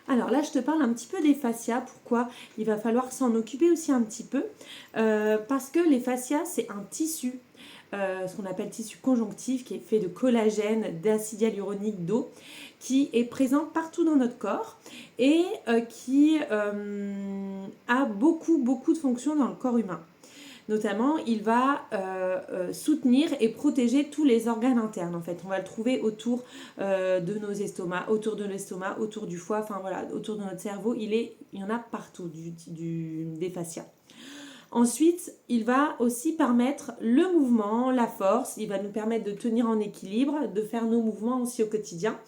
Alors là, je te parle un petit peu des fascias. Pourquoi? Il va falloir s'en occuper aussi un petit peu. Parce que les fascias, c'est un tissu, ce qu'on appelle tissu conjonctif, qui est fait de collagène, d'acide hyaluronique, d'eau, qui est présent partout dans notre corps et qui a beaucoup de fonctions dans le corps humain. Notamment, il va soutenir et protéger tous les organes internes. En fait, on va le trouver autour de nos estomacs, autour de l'estomac, autour du foie, enfin voilà, autour de notre cerveau. Il y en a partout des fascias. Ensuite, il va aussi permettre le mouvement, la force, il va nous permettre de tenir en équilibre, de faire nos mouvements aussi au quotidien.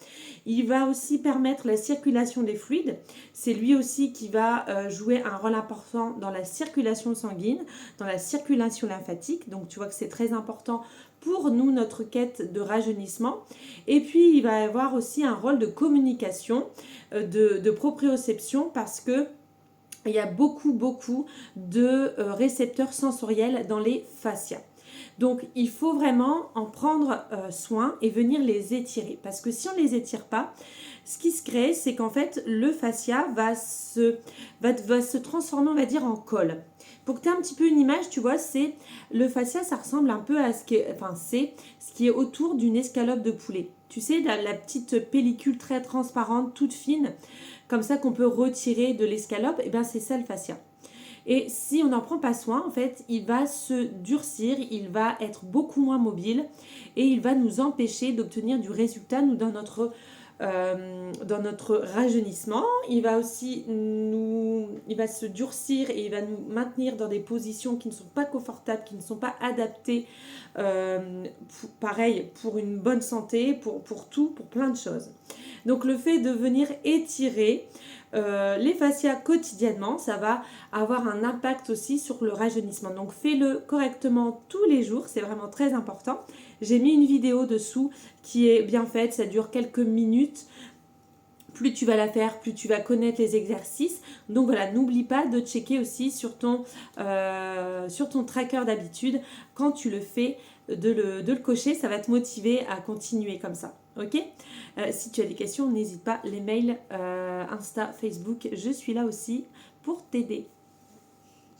Il va aussi permettre la circulation des fluides. C'est lui aussi qui va jouer un rôle important dans la circulation sanguine, dans la circulation lymphatique. Donc tu vois que c'est très important pour nous, notre quête de rajeunissement. Et puis, il va avoir aussi un rôle de communication, de proprioception, parce que il y a beaucoup de récepteurs sensoriels dans les fascias. Donc il faut vraiment en prendre soin et venir les étirer. Parce que si on ne les étire pas, ce qui se crée, c'est qu'en fait, le fascia va se transformer, on va dire, en colle. Pour que tu aies un petit peu une image, tu vois, c'est le fascia, ça ressemble un peu à c'est ce qui est autour d'une escalope de poulet. Tu sais, la petite pellicule très transparente, toute fine, comme ça qu'on peut retirer de l'escalope, et bien c'est ça le fascia. Et si on n'en prend pas soin, en fait, il va se durcir, il va être beaucoup moins mobile et il va nous empêcher d'obtenir du résultat, nous, dans notre rajeunissement. Il va se durcir et il va nous maintenir dans des positions qui ne sont pas confortables, qui ne sont pas adaptées, pareil, pour une bonne santé, pour tout, pour plein de choses. Donc le fait de venir étirer les fascias quotidiennement, ça va avoir un impact aussi sur le rajeunissement. Donc fais-le correctement tous les jours, c'est vraiment très important. J'ai mis une vidéo dessous qui est bien faite, ça dure quelques minutes. Plus tu vas la faire, plus tu vas connaître les exercices. Donc voilà, n'oublie pas de checker aussi sur ton tracker d'habitude. Quand tu le fais, de le cocher, ça va te motiver à continuer comme ça. Ok? Si tu as des questions, n'hésite pas. Les mails, Insta, Facebook, je suis là aussi pour t'aider.